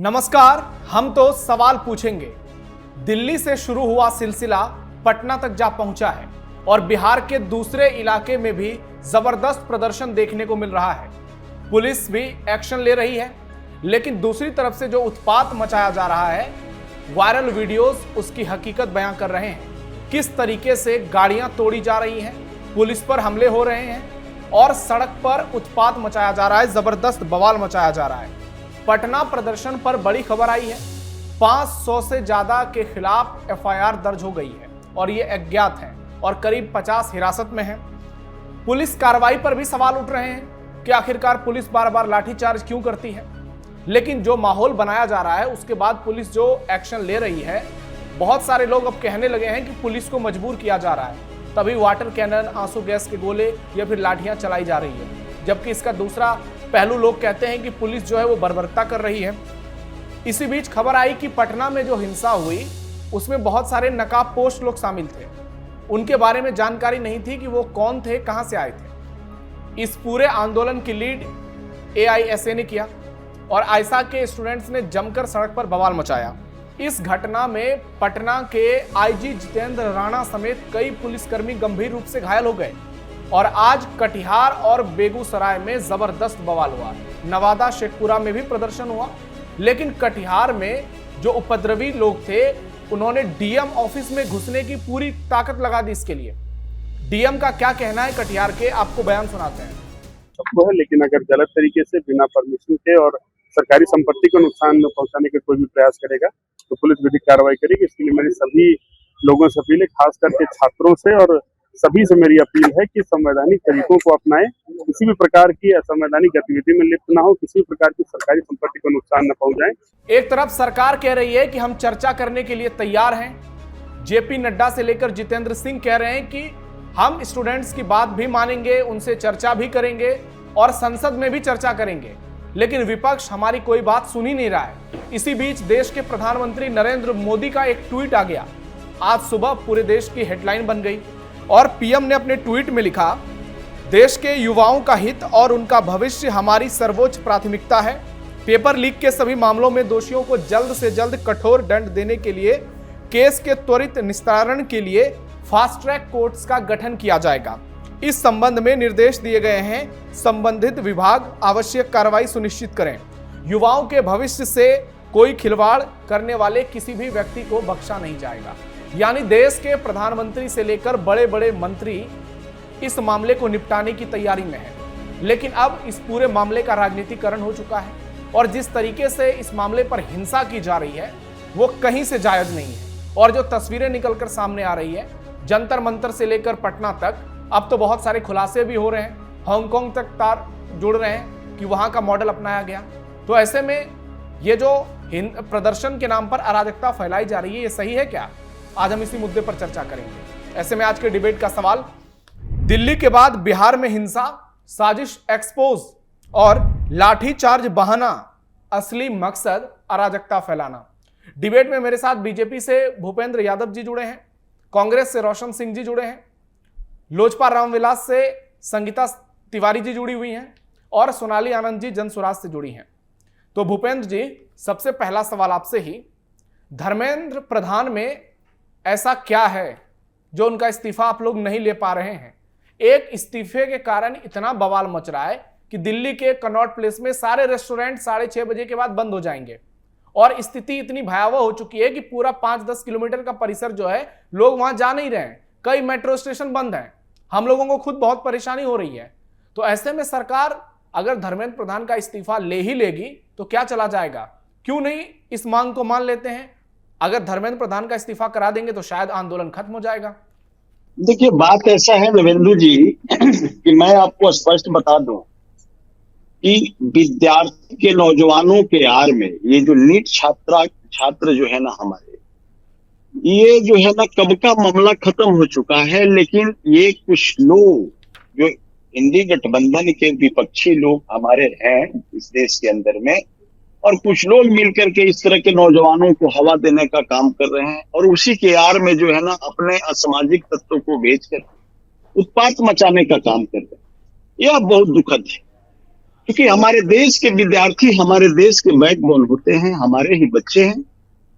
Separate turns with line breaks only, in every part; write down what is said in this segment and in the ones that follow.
नमस्कार, हम तो सवाल पूछेंगे। दिल्ली से शुरू हुआ सिलसिला पटना तक जा पहुंचा है और बिहार के दूसरे इलाके में भी जबरदस्त प्रदर्शन देखने को मिल रहा है। पुलिस भी एक्शन ले रही है, लेकिन दूसरी तरफ से जो उत्पात मचाया जा रहा है, वायरल वीडियोस उसकी हकीकत बयां कर रहे हैं। किस तरीके से गाड़ियां तोड़ी जा रही हैं, पुलिस पर हमले हो रहे हैं और सड़क पर उत्पात मचाया जा रहा है, जबरदस्त बवाल मचाया जा रहा है। पटना प्रदर्शन पर बड़ी खबर आई है। 500 से ज्यादा के खिलाफ एफआईआर दर्ज हो गई है और ये अज्ञात हैं और करीब 50 हिरासत में हैं। पुलिस कार्रवाई पर भी सवाल उठ रहे हैं कि आखिरकार पुलिस बार बार लाठीचार्ज क्यों करती है। लेकिन जो माहौल बनाया जा रहा है, उसके बाद पुलिस जो एक्शन ले रही है, बहुत सारे लोग अब कहने लगे हैं कि पुलिस को मजबूर किया जा रहा है, तभी वाटर कैनन, आंसू गैस के गोले या फिर लाठियां चलाई जा रही है। जबकि इसका दूसरा पहलू लोग कहते हैं कि पुलिस जो है वो बर्बरता कर रही है। इसी बीच खबर आई कि पटना में जो हिंसा हुई उसमें बहुत सारे नकाबपोश लोग शामिल थे। उनके बारे में जानकारी नहीं थी कि वो कौन थे, कहां से आए थे। इस पूरे आंदोलन की लीड एआईएसए ने किया और आयसा के स्टूडेंट्स ने जमकर सड़क पर बवाल मचाया। इस घटना में पटना के आईजी जितेंद्र राणा समेत कई पुलिसकर्मी गंभीर रूप से घायल हो गए और आज कटिहार और बेगूसराय में जबरदस्त बवाल हुआ। नवादा, शेखपुरा में भी प्रदर्शन हुआ, लेकिन कटिहार में जो उपद्रवी लोग थे, उन्होंने डीएम ऑफिस में घुसने की पूरी ताकत लगा दी। इसके लिए डीएम का क्या कहना है कटिहार के, आपको बयान सुनाते हैं।
सबको है, लेकिन अगर गलत तरीके से बिना परमिशन के और सरकारी संपत्ति को नुकसान पहुंचाने का कोई भी प्रयास करेगा तो पुलिस विधिक कार्रवाई करेगी। इसके लिए मेरी सभी लोगों से अपील है, खास करके छात्रों से और सभी से मेरी अपील है कि संवैधानिक तरीकों को अपनाएं, किसी भी प्रकार की असंवैधानिक गतिविधि में लिप्त ना हो, किसी भी प्रकार की सरकारी संपत्ति को नुकसान न पहुंचाएं।
एक तरफ सरकार कह रही है कि हम चर्चा करने के लिए तैयार हैं। जेपी नड्डा से लेकर जितेंद्र सिंह कह रहे हैं कि हम स्टूडेंट्स की बात भी मानेंगे, उनसे चर्चा भी करेंगे और संसद में भी चर्चा करेंगे, लेकिन विपक्ष हमारी कोई बात सुन ही नहीं रहा है। इसी बीच देश के प्रधानमंत्री नरेंद्र मोदी का एक ट्वीट आ गया। आज सुबह पूरे देश की हेडलाइन बन गई और पीएम ने अपने ट्वीट में लिखा, देश के युवाओं का हित और उनका भविष्य हमारी सर्वोच्च प्राथमिकता है। पेपर लीक के सभी मामलों में दोषियों को जल्द से जल्द कठोर दंड देने के लिए केस के त्वरित निस्तारण के लिए फास्ट ट्रैक कोर्ट्स का गठन किया जाएगा। इस संबंध में निर्देश दिए गए हैं। संबंधित विभाग आवश्यक कार्रवाई सुनिश्चित करें। युवाओं के भविष्य से कोई खिलवाड़ करने वाले किसी भी व्यक्ति को बख्शा नहीं जाएगा। यानी देश के प्रधानमंत्री से लेकर बड़े बड़े मंत्री इस मामले को निपटाने की तैयारी में है। लेकिन अब इस पूरे मामले का राजनीतिकरण हो चुका है और जिस तरीके से इस मामले पर हिंसा की जा रही है वो कहीं से जायज नहीं है। और जो तस्वीरें निकलकर सामने आ रही है, जंतर मंतर से लेकर पटना तक, अब तो बहुत सारे खुलासे भी हो रहे हैं। हांगकांग तक तार जुड़ रहे हैं कि वहां का मॉडल अपनाया गया। तो ऐसे में ये जो प्रदर्शन के नाम पर अराजकता फैलाई जा रही है, ये सही है क्या? आज हम इसी मुद्दे पर चर्चा करेंगे। ऐसे में आज के डिबेट का सवाल, दिल्ली के बाद बिहार में हिंसा, साजिश एक्सपोज और लाठीचार्ज बहाना, असली मकसद अराजकता फैलाना। डिबेट में मेरे साथ बीजेपी से भूपेंद्र यादव जी जुड़े हैं, कांग्रेस से रोशन सिंह जी जुड़े हैं, लोजपा रामविलास से संगीता तिवारी जी जुड़ी हुई हैं और सोनाली आनंद जी जनसुराज से जुड़ी हैं। तो भूपेंद्र जी, सबसे पहला सवाल आपसे ही, धर्मेंद्र प्रधान में ऐसा क्या है जो उनका इस्तीफा आप लोग नहीं ले पा रहे हैं? एक इस्तीफे के कारण इतना बवाल मच रहा है कि दिल्ली के कनॉट प्लेस में सारे रेस्टोरेंट 6:30 बजे के बाद बंद हो जाएंगे और स्थिति इतनी भयावह हो चुकी है कि पूरा 5-10 किलोमीटर का परिसर जो है, लोग वहां जा नहीं रहे हैं। कई मेट्रो स्टेशन बंद हैं। हम लोगों को खुद बहुत परेशानी हो रही है। तो ऐसे में सरकार अगर धर्मेंद्र प्रधान का इस्तीफा ले ही लेगी तो क्या चला जाएगा? क्यों नहीं इस मांग को मान लेते हैं? अगर धर्मेंद्र प्रधान का इस्तीफा करा देंगे तो शायद आंदोलन खत्म हो जाएगा।
देखिए, बात ऐसा है नवेंदु जी कि मैं आपको स्पष्ट बता दूं कि विद्यार्थी के, नौजवानों के आड़ में ये जो नीट छात्र जो है ना हमारे, ये जो है ना कब का मामला खत्म हो चुका है। लेकिन ये कुछ लोग जो इंडी गठबंधन के विपक्षी लोग हमारे हैं इस देश के अंदर में, और कुछ लोग मिलकर के इस तरह के नौजवानों को हवा देने का काम कर रहे हैं और उसी के आड़ में जो है ना अपने असामाजिक तत्वों को बेचकर उत्पात मचाने का काम कर रहे हैं। यह बहुत दुखद है। क्योंकि हमारे देश के विद्यार्थी हमारे देश के बैकबोन होते हैं, हमारे ही बच्चे हैं।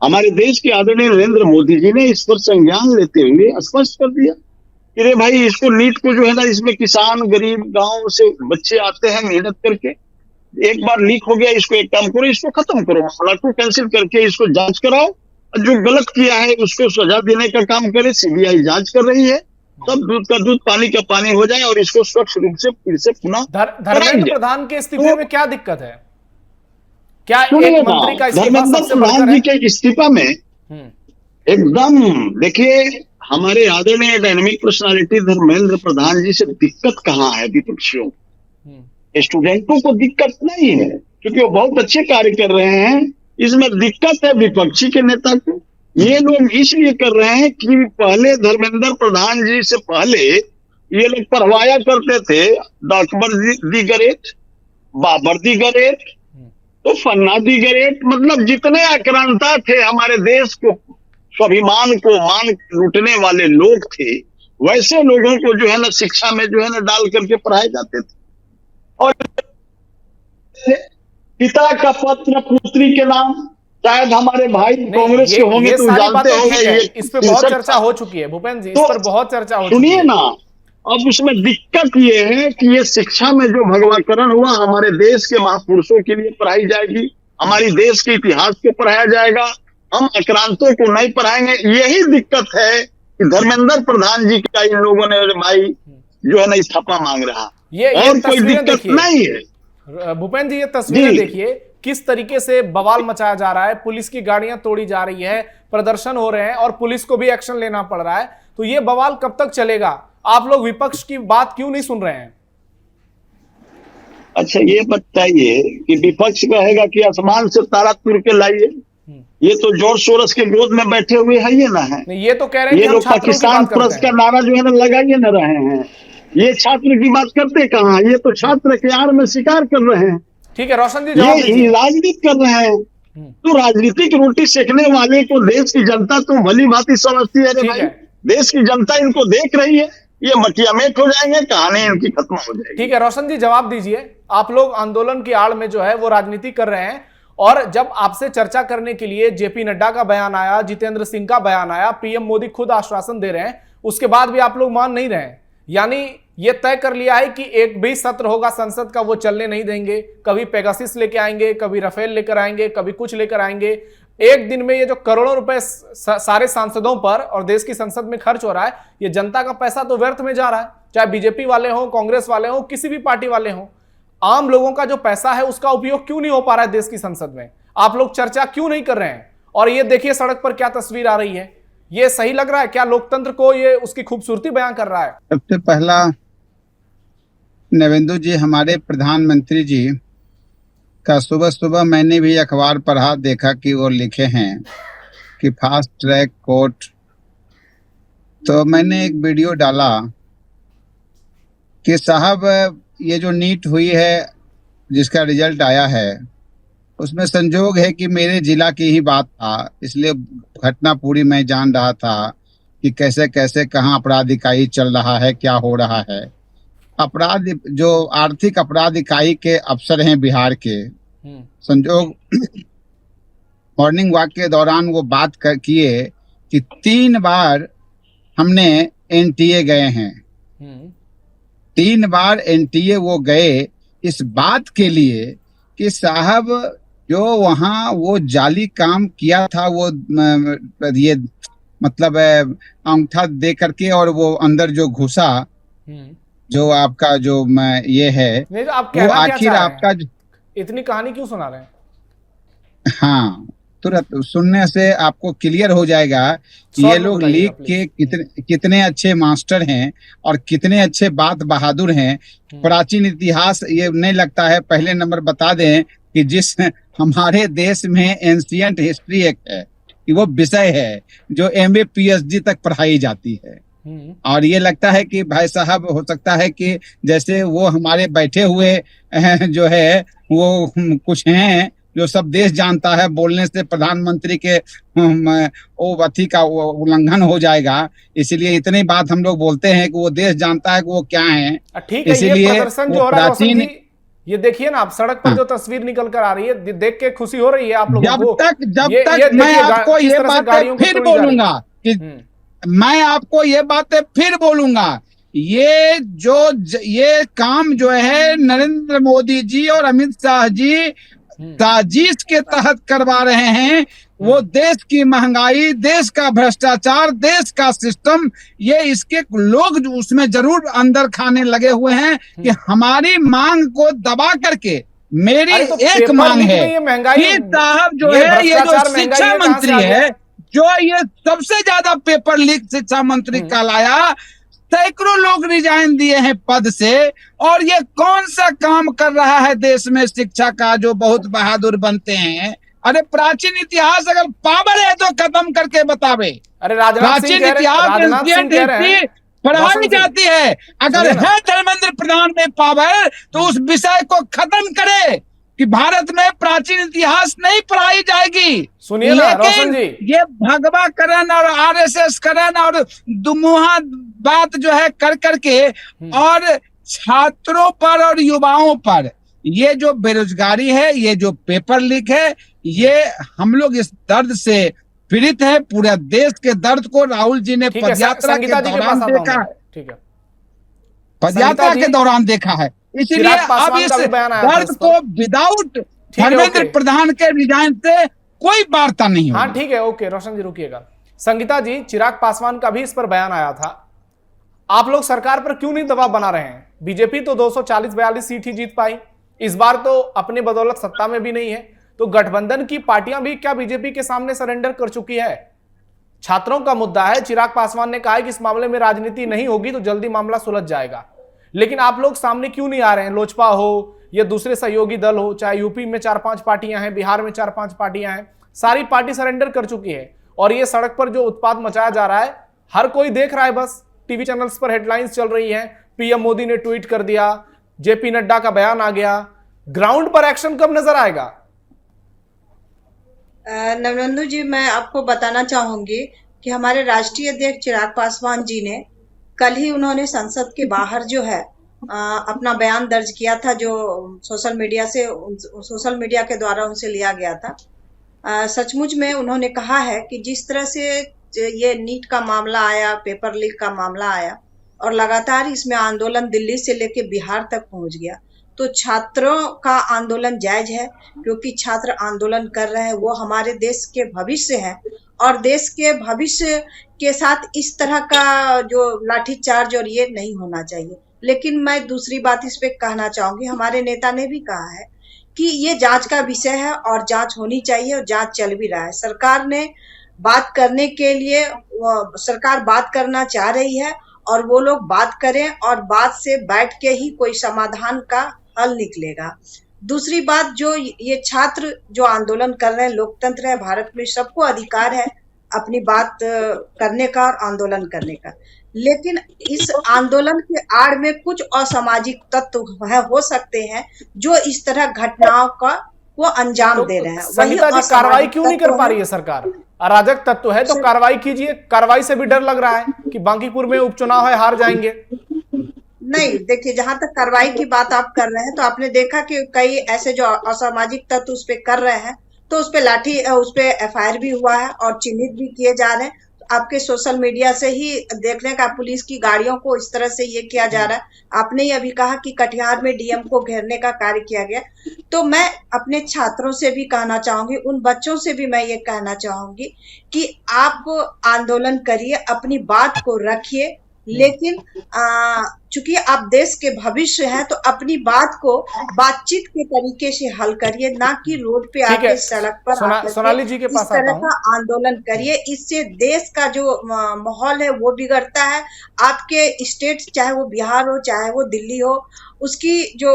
हमारे देश के आदरणीय नरेंद्र मोदी जी ने इस पर संज्ञान लेते हुए स्पष्ट कर दिया कि रे भाई, इसको नीट को जो है ना, इसमें किसान गरीब गांव से बच्चे आते हैं मेहनत करके, एक बार लीक हो गया, इसको एक काम करो, इसको खत्म करो, मामला को कैंसिल करके इसको जांच कराओ, और जो गलत किया है उसको सजा देने का काम करे। सीबीआई जांच कर रही है, सब दूध का दूध पानी का पानी हो जाए और इसको स्वच्छ रूप से फिर से पुनः
धर्मेंद्र प्रधान के इस्तीफे
तो,
में क्या दिक्कत है? क्या
सुनिए
एक
ना,
मंत्री का इस्तीफा
धर्मेंद्र
सबसे
प्रधान
बढ़कर
जी
है?
के इस्तीफा में एकदम, देखिए, हमारे आदरणीय डायनेमिक पर्सनालिटी धर्मेंद्र प्रधान जी से दिक्कत कहाँ है विपक्षियों, स्टूडेंटों को दिक्कत नहीं है क्योंकि वो बहुत अच्छे कार्य कर रहे हैं। इसमें दिक्कत है विपक्षी के नेता को। ये लोग इसलिए कर रहे हैं कि पहले धर्मेंद्र प्रधान जी से पहले ये लोग पढ़वाया करते थे Akbar the great, Babar the great, तो फन्ना दी ग्रेट, मतलब जितने आक्रांता थे हमारे देश को स्वाभिमान को मान लूटने वाले लोग थे, वैसे लोगों को जो है ना शिक्षा में जो है ना डाल करके पढ़ाए जाते थे। और पिता का पत्र पुत्री के नाम, शायद हमारे भाई कांग्रेस के होंगे तो जानते होंगे,
इस पे बहुत चर्चा हो चुकी है भूपेंद्र जी, इस पर बहुत चर्चा हो चुकी है।
सुनिए ना, अब उसमें दिक्कत ये है कि ये शिक्षा में जो भगवाकरण हुआ हमारे देश के महापुरुषों के लिए पढ़ाई जाएगी, हमारी देश के इतिहास को पढ़ाया जाएगा, हम आक्रांतों को नहीं पढ़ाएंगे। यही दिक्कत है कि धर्मेंद्र प्रधान जी का इन लोगों ने भाई जो है ना इस्तीफा मांग रहा, और कोई दिक्कत नहीं है।
भूपेंद्र जी, ये तस्वीरें देखिए किस तरीके से बवाल मचाया जा रहा है, पुलिस की गाड़ियां तोड़ी जा रही है, प्रदर्शन हो रहे हैं और पुलिस को भी एक्शन लेना पड़ रहा है। तो ये बवाल कब तक चलेगा? आप लोग विपक्ष की बात क्यों नहीं सुन रहे हैं?
अच्छा, ये बताइए कि विपक्ष कहेगा कि आसमान से तारा तुर के लाइए, ये तो जोर सोरस के गोद में बैठे हुए है ये ना है।
ये तो कह रहे हैं
ये लोग पाकिस्तान प्रेस का नारा जो है ना लगाइए न रहे हैं। ये छात्र की बात करते कहाँ, ये तो छात्र के आड़ में शिकार कर रहे हैं।
ठीक है रोशन जी,
ये राजनीति कर रहे हैं। तो राजनीतिक रोटी सेकने वाले को देश की जनता तो भली भांति समझती है। अरे भाई, देश की जनता इनको देख रही है, ये मटियामेट हो जाएंगे, कहानी इनकी खत्म हो जाएगी।
ठीक है रोशन जी, जवाब दीजिए। आप लोग आंदोलन की आड़ में जो है वो राजनीति कर रहे हैं, और जब आपसे चर्चा करने के लिए जेपी नड्डा का बयान आया, जितेंद्र सिंह का बयान आया, पीएम मोदी खुद आश्वासन दे रहे हैं, उसके बाद भी आप लोग मान नहीं रहे हैं। यानी ये तय कर लिया है कि एक भी सत्र होगा संसद का वो चलने नहीं देंगे। कभी पेगासिस लेके आएंगे, कभी राफेल लेकर आएंगे, कभी कुछ लेकर आएंगे। एक दिन में ये जो करोड़ों रुपए सारे सांसदों पर और देश की संसद में खर्च हो रहा है, ये जनता का पैसा तो व्यर्थ में जा रहा है। चाहे बीजेपी वाले हो, कांग्रेस वाले हो, किसी भी पार्टी वाले हो, आम लोगों का जो पैसा है उसका उपयोग क्यों नहीं हो पा रहा है देश की संसद में? आप लोग चर्चा क्यों नहीं कर रहे हैं? और ये देखिए सड़क पर क्या तस्वीर आ रही है, ये सही लग रहा है क्या? लोकतंत्र को ये उसकी खूबसूरती बयान कर रहा है?
सबसे पहला नवेंदु जी, हमारे प्रधानमंत्री जी का सुबह सुबह मैंने भी अखबार पढ़ा, देखा कि वो लिखे हैं कि फास्ट ट्रैक कोर्ट, तो मैंने एक वीडियो डाला कि साहब ये जो नीट हुई है जिसका रिजल्ट आया है, उसमें संजोग है कि मेरे जिला की ही बात था, इसलिए घटना पूरी मैं जान रहा था कि कैसे कैसे कहाँ अपराध इकाई चल रहा है, क्या हो रहा है। अपराध जो आर्थिक अपराध इकाई के अफसर हैं बिहार के, संजोग मॉर्निंग वॉक के दौरान वो बात किए कि 3 बार हमने एनटीए गए हैं, 3 बार एनटीए वो गए इस बात के लिए कि साहब जो वहाँ वो जाली काम किया था, वो ये मतलब अंगूठा दे करके और वो अंदर जो घुसा, जो आपका जो ये है,
नहीं तो आप
वो आखिर आपका
इतनी कहानी क्यों सुना रहे हैं?
हाँ, तुरंत सुनने से आपको क्लियर हो जाएगा कि ये लोग लीग के कितने अच्छे मास्टर हैं और कितने अच्छे बात बहादुर हैं। प्राचीन इतिहास ये नहीं लगता है, पहले नंबर बता दें कि जिस हमारे देश में एंशिएंट हिस्ट्री एक है कि वो विषय है जो MA PhD तक पढ़ाई जाती है, और ये लगता है कि भाई साहब हो सकता है कि जैसे वो हमारे बैठे हुए जो है वो कुछ हैं जो सब देश जानता है, बोलने से प्रधानमंत्री के अथी का उल्लंघन हो जाएगा, इसलिए इतनी बात हम लोग बोलते हैं कि वो देश जानता है कि वो क्या है।
ठीक है, इसीलिए ये प्रदर्शन जो हो रहा है रोशन जी, ये देखिए ना आप, सड़क पर जो तस्वीर निकल कर आ रही है, देख के खुशी हो रही है आप लोगों को।
जब
ये
तक मैं
देखिए
आपको
किस
ये
तरह से
बातें
गाड़ियों को
फिर
तोड़ी जा रही है।
बोलूंगा कि मैं आपको ये बातें फिर बोलूंगा, ये काम जो है नरेंद्र मोदी जी और अमित शाह जी साजिश के तहत करवा रहे हैं, वो देश की महंगाई, देश का भ्रष्टाचार, देश का सिस्टम, ये इसके लोग जो उसमें जरूर अंदर खाने लगे हुए हैं कि हमारी मांग को दबा करके मेरी
अरे तो
एक
पेपर
मांग
लीक
है
में ये महंगाई,
कि साहब जो
ये
है, ये जो
भ्रष्टाचार, महंगाई
शिक्षा
ये कहां से
मंत्री
आ गया?
है, जो ये सबसे ज्यादा पेपर लीक शिक्षा मंत्री कहलाया, सैकड़ों लोग रिजाइन दिए हैं पद से, और ये कौन सा काम कर रहा है देश में शिक्षा का जो बहुत बहादुर बनते हैं? अरे प्राचीन इतिहास अगर पावर है तो खत्म करके बतावे।
अरे राजनाथ सिंह
प्राचीन इतिहास पढ़ाई जाती है, अगर है धर्मेंद्र प्रधान में पावर तो उस विषय को खत्म करे कि भारत में प्राचीन इतिहास नहीं पढ़ाई जाएगी।
सुनिए ना रोशन जी,
ये भगवाकरण और आरएसएस करण और दुमुहा बात जो है कर करके और छात्रों पर और युवाओं पर ये जो बेरोजगारी है, ये जो पेपर लीक है, ये हम लोग इस दर्द से पीड़ित है। पूरे देश के दर्द को राहुल जी ने पदयात्रा के दौरान देखा,
ठीक है,
पदयात्रा के दौरान देखा है, इसलिए अब इस दर्द को विदाउट धर्मेंद्र प्रधान के रिजाइन से कोई वार्ता नहीं होगी।
हाँ ठीक है, ओके रोशन जी रुकिएगा। संगीता जी, चिराग पासवान का भी इस पर बयान आया था, आप लोग सरकार पर क्यों नहीं दबाव बना रहे हैं? बीजेपी तो 240-42 सीट ही जीत पाई, इस बार तो अपने बदौलत सत्ता में भी नहीं है, तो गठबंधन की पार्टियां भी क्या बीजेपी के सामने सरेंडर कर चुकी है? छात्रों का मुद्दा है, चिराग पासवान ने कहा है कि इस मामले में राजनीति नहीं होगी तो जल्दी मामला सुलझ जाएगा, लेकिन आप लोग सामने क्यों नहीं आ रहे हैं? लोजपा हो या दूसरे सहयोगी दल हो, चाहे यूपी में 4-5 पार्टियां हैं, बिहार में 4-5 पार्टियां हैं, सारी पार्टी सरेंडर कर चुकी है, और ये सड़क पर जो उत्पात मचाया जा रहा है हर कोई देख रहा है, बस टीवी चैनल्स पर हेडलाइंस चल रही हैं, पीएम मोदी ने ट्वीट कर दिया, जेपी नड्डा का बयान आ गया, ग्राउंड पर एक्शन कब नजर आएगा?
नवनंदू जी, मैं आपको बताना चाहूंगी कि हमारे राष्ट्रीय अध्यक्ष चिराग पासवान जी ने कल ही उन्होंने संसद के बाहर जो है अपना बयान दर्ज किया था, जो सोशल मीडिया के द्वारा उनसे लिया गया था। सचमुच में उन्होंने कहा है कि जिस तरह से ये नीट का मामला आया, पेपर लीक का मामला आया और लगातार इसमें आंदोलन दिल्ली से लेकर बिहार तक पहुंच गया, तो छात्रों का आंदोलन जायज है, क्योंकि छात्र आंदोलन कर रहे हैं, वो हमारे देश के भविष्य है, और देश के भविष्य के साथ इस तरह का जो लाठीचार्ज और ये नहीं होना चाहिए। लेकिन मैं दूसरी बात इस पे कहना चाहूंगी, हमारे नेता ने भी कहा है कि ये जांच का विषय है और जांच होनी चाहिए, और जांच चल भी रहा है। सरकार ने बात करने के लिए, सरकार बात करना चाह रही है, और वो लोग बात करें, और बात से बैठ के ही कोई समाधान का हल निकलेगा। दूसरी बात, जो ये छात्र जो आंदोलन कर रहे हैं, लोकतंत्र है भारत में, सबको अधिकार है अपनी बात करने का और आंदोलन करने का, लेकिन इस आंदोलन के आड़ में कुछ असामाजिक तत्व हो सकते हैं जो इस तरह घटनाओं का वो अंजाम दे रहे हैं।
संगीता जी, कार्रवाई क्यों नहीं कर पा रही है सरकार? अराजक तत्व है तो कार्रवाई कीजिए। कार्रवाई से भी डर लग रहा है कि बांकीपुर में उपचुनाव है, हार जाएंगे।
नहीं, देखिए, जहां तक कार्रवाई की बात आप कर रहे हैं, तो आपने देखा कि कई ऐसे जो असामाजिक तत्व उस पे कर रहे हैं, तो उस पे एफआईआर भी हुआ है और चिन्हित भी किए जा रहे हैं। आपके सोशल मीडिया से ही देखने का, पुलिस की गाड़ियों को इस तरह से ये किया जा रहा है। आपने ये अभी कहा कि कटिहार में डीएम को घेरने का कार्य किया गया, तो मैं अपने छात्रों से भी कहना चाहूंगी, उन बच्चों से भी मैं ये कहना चाहूंगी कि आप आंदोलन करिए, अपनी बात को रखिए, लेकिन चूंकि आप देश के भविष्य हैं, तो अपनी बात को बातचीत के तरीके से हल करिए, ना कि रोड पे आके सड़क पर
सोनाली जी के पास
इस तरह का आंदोलन करिए। इससे देश का जो माहौल है वो बिगड़ता है। आपके स्टेट, चाहे वो बिहार हो चाहे वो दिल्ली हो, उसकी जो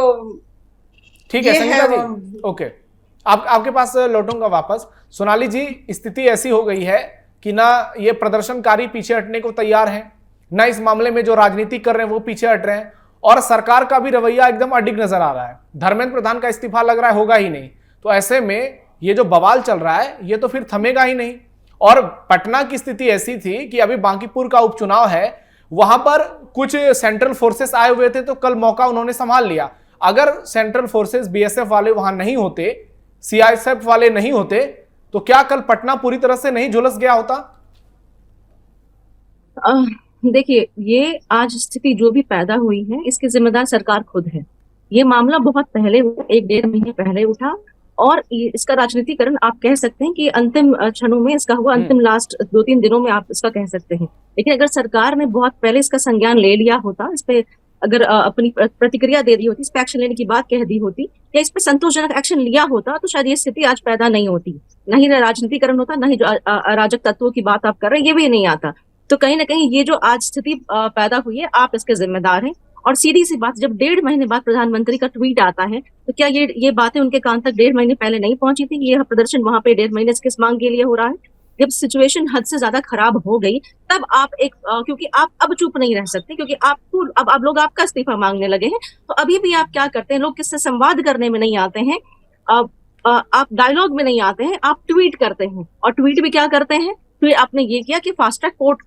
ठीक है संगीता जी, ओके, आपके पास लौटूंगा वापस। सोनाली जी, स्थिति ऐसी हो गई है कि ना ये प्रदर्शनकारी पीछे हटने को तैयार हैं, ना इस मामले में जो राजनीति कर रहे हैं वो पीछे हट रहे हैं, और सरकार का भी रवैया एकदम अडिग नजर आ रहा है। धर्मेंद्र प्रधान का इस्तीफा लग रहा है होगा ही नहीं, तो ऐसे में ये जो बवाल चल रहा है ये तो फिर थमेगा ही नहीं। और पटना की स्थिति ऐसी थी कि अभी बांकीपुर का उपचुनाव है, वहां पर कुछ सेंट्रल फोर्सेस आए हुए थे, तो कल मौका उन्होंने संभाल लिया। अगर सेंट्रल फोर्सेस बीएसएफ वाले वहां नहीं होते, सीआईएसएफ वाले नहीं होते, तो क्या कल पटना पूरी तरह से नहीं झुलस गया होता?
देखिए, ये आज स्थिति जो भी पैदा हुई है इसकी जिम्मेदार सरकार खुद है। ये मामला बहुत पहले, 1-1.5 महीने पहले उठा और इसका राजनीतिकरण आप कह सकते हैं कि अंतिम क्षणों में इसका हुआ, अंतिम लास्ट 2-3 दिनों में आप इसका कह सकते हैं। लेकिन अगर सरकार ने बहुत पहले इसका संज्ञान ले लिया होता, इस पे अगर अपनी प्रतिक्रिया दे दी होती, इस पे एक्शन लेने की बात कह दी होती या इस पे संतोषजनक एक्शन लिया होता, तो शायद ये स्थिति आज पैदा नहीं होती। न ही राजनीतिकरण होता, न ही जो अराजक तत्वों की बात आप कर रहे हैं ये भी नहीं आता। तो कहीं ना कहीं ये जो आज स्थिति पैदा हुई है, आप इसके जिम्मेदार हैं। और सीधी सी बात, जब 1.5 महीने बाद प्रधानमंत्री का ट्वीट आता है, तो क्या ये बातें उनके कान तक 1.5 महीने पहले नहीं पहुंची थी? ये प्रदर्शन वहां पे 1.5 महीने से किस मांग के लिए हो रहा है? जब सिचुएशन हद से ज्यादा खराब हो गई, तब आप क्योंकि आप अब चुप नहीं रह सकते, क्योंकि आपको अब लोग आपका इस्तीफा मांगने लगे हैं, तो अभी भी आप क्या करते हैं? लोग किससे संवाद करने में नहीं आते हैं, आप डायलॉग में नहीं आते हैं, आप ट्वीट करते हैं। और ट्वीट भी क्या करते हैं? ट्वीट आपने ये किया कि फास्ट ट्रैक कोर्ट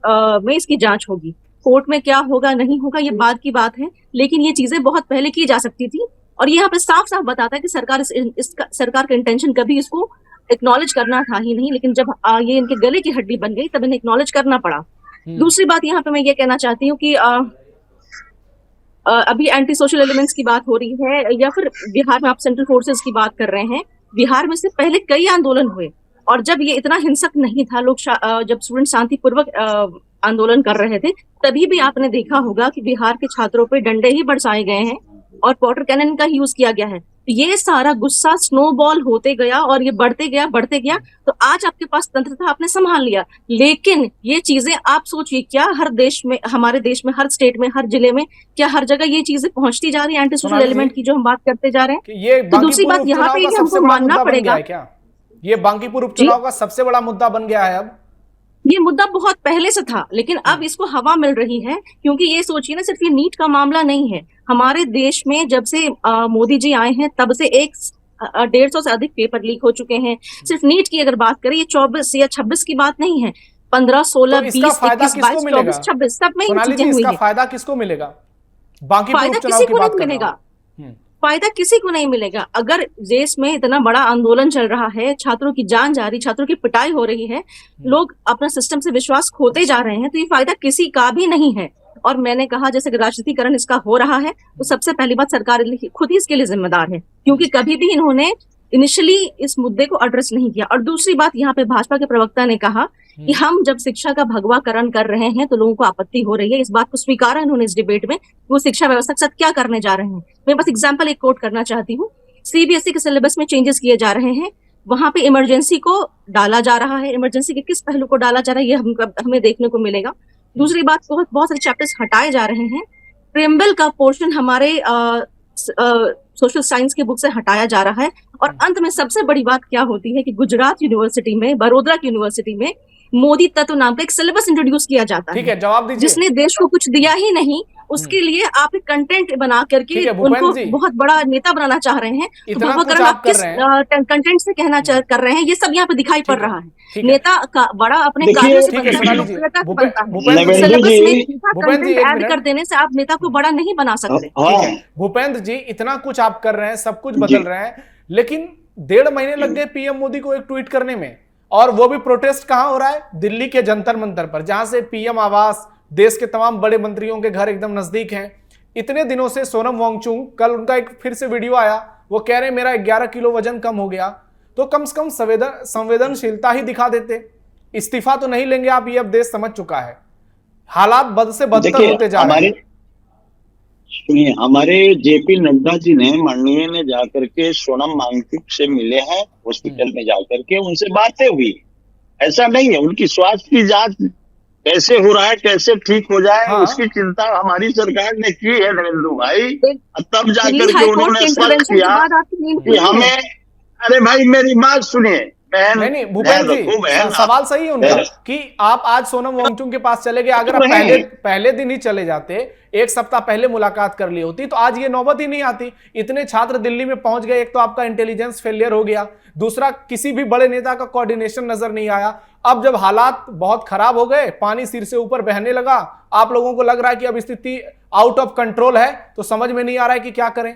में इसकी जांच होगी। कोर्ट में क्या होगा नहीं होगा ये बाद की बात है, लेकिन ये चीजें बहुत पहले की जा सकती थी। और यहाँ पे साफ साफ बताता है कि सरकार का इंटेंशन कभी इसको एक्नॉलेज करना था ही नहीं, लेकिन जब ये इनके गले की हड्डी बन गई तब इन्हें एक्नॉलेज करना पड़ा। दूसरी बात यहाँ पे मैं ये कहना चाहती हूँ कि अभी एंटी सोशल एलिमेंट्स की बात हो रही है, या फिर बिहार में आप सेंट्रल फोर्सेस की बात कर रहे हैं। बिहार में से पहले कई आंदोलन हुए, और जब ये इतना हिंसक नहीं था, लोग जब स्टूडेंट शांतिपूर्वक आंदोलन कर रहे थे, तभी भी आपने देखा होगा कि बिहार के छात्रों पे डंडे ही बरसाए गए हैं और वाटर कैनन का यूज किया गया है। ये सारा गुस्सा स्नोबॉल होते गया और ये बढ़ते गया। तो आज आपके पास तंत्र था, आपने संभाल लिया। लेकिन ये चीजें आप सोचिए, क्या हर देश में, हमारे देश में, हर स्टेट में, हर जिले में, क्या हर जगह ये चीजें पहुंचती जा रही है एंटी सोशल एलिमेंट की जो हम बात करते जा रहे हैं? तो दूसरी बात यहाँ पे ये हमको मानना पड़ेगा,
ये बांकीपुर उपचुनाव का सबसे बड़ा मुद्दा बन गया है। अब
ये मुद्दा बहुत पहले से था, लेकिन अब इसको हवा मिल रही है, क्योंकि ये सोचिए ना, सिर्फ ये नीट का मामला नहीं है। हमारे देश में जब से मोदी जी आए हैं, तब से 150 से अधिक पेपर लीक हो चुके हैं। सिर्फ नीट की अगर बात करें, ये 24 या 26 की बात नहीं है, 15, 16, 20, 21, 22, 24, 26 सब में चीजें हुई है।
फायदा किसको मिलेगा?
फायदा किसी को नहीं मिलेगा, फायदा किसी को नहीं मिलेगा। अगर देश में इतना बड़ा आंदोलन चल रहा है, छात्रों की जान जा रही, छात्रों की पिटाई हो रही है, लोग अपना सिस्टम से विश्वास खोते जा रहे हैं, तो ये फायदा किसी का भी नहीं है। और मैंने कहा, जैसे राजनीतिकरण इसका हो रहा है, तो सबसे पहली बात सरकार खुद ही इसके लिए जिम्मेदार है, क्योंकि कभी भी इन्होंने इनिशियली इस मुद्दे को एड्रेस नहीं किया। और दूसरी बात, यहाँ पे भाजपा के प्रवक्ता ने कहा कि हम जब शिक्षा का भगवाकरण कर रहे हैं तो लोगों को आपत्ति हो रही है। इस बात को स्वीकारा इन्होंने इस डिबेट में, वो शिक्षा व्यवस्था के साथ क्या करने जा रहे हैं। मैं बस एग्जांपल एक कोट करना चाहती हूँ। सीबीएसई के सिलेबस में चेंजेस किए जा रहे हैं, वहां पे इमरजेंसी को डाला जा रहा है। इमरजेंसी के किस पहलू को डाला जा रहा है ये हमें देखने को मिलेगा। दूसरी बात, बहुत सारे चैप्टर्स हटाए जा रहे हैं। प्रिएम्बल का पोर्शन हमारे सोशल साइंस के बुक से हटाया जा रहा है। और अंत में सबसे बड़ी बात क्या होती है कि गुजरात यूनिवर्सिटी में, बड़ोदरा की यूनिवर्सिटी में मोदी तत्व नाम का एक सिलेबस इंट्रोड्यूस किया जाता है।
ठीक है, जवाब दीजिए।
जिसने देश को कुछ दिया ही नहीं, उसके लिए आप एक कंटेंट बना करके उनको बहुत बड़ा नेता बनाना चाह रहे हैं। भगवाकरण आप किस कंटेंट से कहना कर रहे हैं, ये सब यहाँ पे दिखाई पड़ रहा है। नेता का बड़ा अपने कार्यों से ऐड कर देने से आप नेता को बड़ा नहीं बना सकते।
भूपेंद्र जी, इतना कुछ आप कर रहे हैं, सब कुछ बदल रहे हैं, लेकिन 1.5 महीने लग गए पीएम मोदी को एक ट्वीट करने में, और वो भी प्रोटेस्ट कहां हो रहा है? दिल्ली के जंतर मंतर पर, जहां से पीएम आवास, देश के तमाम बड़े मंत्रियों के घर एकदम नजदीक हैं। इतने दिनों से सोनम वांगचुक, कल उनका एक फिर से वीडियो आया, वो कह रहे हैं मेरा 11 किलो वजन कम हो गया। तो कम से कम संवेदनशीलता ही दिखा देते। इस्तीफा तो नहीं लेंगे आप, ये अब देश समझ चुका है। हालात बद से बदतर होते जा रहे हैं।
सुनिए, हमारे जेपी नड्डा जी ने, माननीय ने जाकर के सोनम वांगचुक से मिले हैं हॉस्पिटल में जाकर के, उनसे बातें हुई। ऐसा नहीं है, उनकी स्वास्थ्य की जांच कैसे हो रहा है, कैसे ठीक हो जाए, उसकी चिंता हमारी सरकार ने की है नरेंद्र भाई। तब जाकर के उन्होंने स्पष्ट किया कि हमें, अरे भाई मेरी बात सुनिए,
नहीं भूपेंद्र जी, सवाल सही है उनका कि आप आज सोनम वांगचुक के पास चले गए। अगर आप पहले दिन ही चले जाते, एक सप्ताह पहले मुलाकात कर ली होती, तो आज ये नौबत ही नहीं आती। इतने छात्र दिल्ली में पहुंच गए, एक तो आपका इंटेलिजेंस फेलियर हो गया, दूसरा किसी भी बड़े नेता का कोऑर्डिनेशन नजर नहीं आया। अब जब हालात बहुत खराब हो गए, पानी सिर से ऊपर बहने लगा, आप लोगों को लग रहा है कि अब स्थिति आउट ऑफ कंट्रोल है, तो समझ में नहीं आ रहा है कि क्या करें।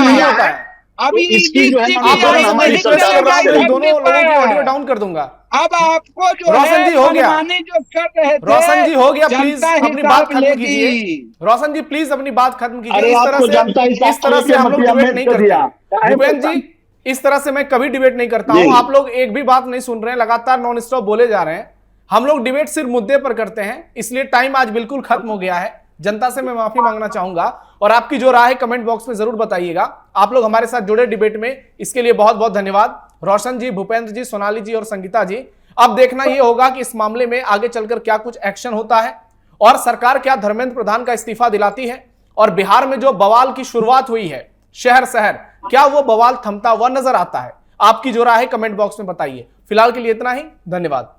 नहीं होता है।
अभी
इसकी जो है ना
आप दोनों से मैं
हमारी
रिक्वेस्ट कर रहा हूं, मैं दोनों लोगों की ऑडियो डाउन कर दूंगा।
अब आपको जो
रोशन
है
जी हो गया,
मनमानी जो कर रहे थे,
रोशन जी हो गया, प्लीज
जनता
अपनी बात
हिसाब
खत्म
लेगी।
कीजिए। रोशन जी प्लीज अपनी बात खत्म कीजिए।
अरे आपको जनता
इस तरह से हम लोग डिबेट नहीं करते भूपेंद्र जी, इस तरह से मैं कभी डिबेट नहीं करता हूं। आप लोग एक भी बात नहीं सुन रहे हैं, लगातार नॉन स्टॉप बोले जा रहे हैं। हम लोग डिबेट सिर्फ मुद्दे पर करते हैं, इसलिए टाइम आज बिल्कुल खत्म हो गया है। जनता से मैं माफी मांगना चाहूंगा और आपकी जो राय है कमेंट बॉक्स में जरूर बताइएगा। आप लोग हमारे साथ जुड़े डिबेट में, इसके लिए बहुत बहुत धन्यवाद। रोशन जी, भूपेंद्र जी, सोनाली जी और संगीता जी। अब देखना यह होगा कि इस मामले में आगे चलकर क्या कुछ एक्शन होता है और सरकार क्या धर्मेंद्र प्रधान का इस्तीफा दिलाती है, और बिहार में जो बवाल की शुरुआत हुई है शहर शहर, क्या वो बवाल थमता हुआ नजर आता है। आपकी जो राय है कमेंट बॉक्स में बताइए। फिलहाल के लिए इतना ही, धन्यवाद।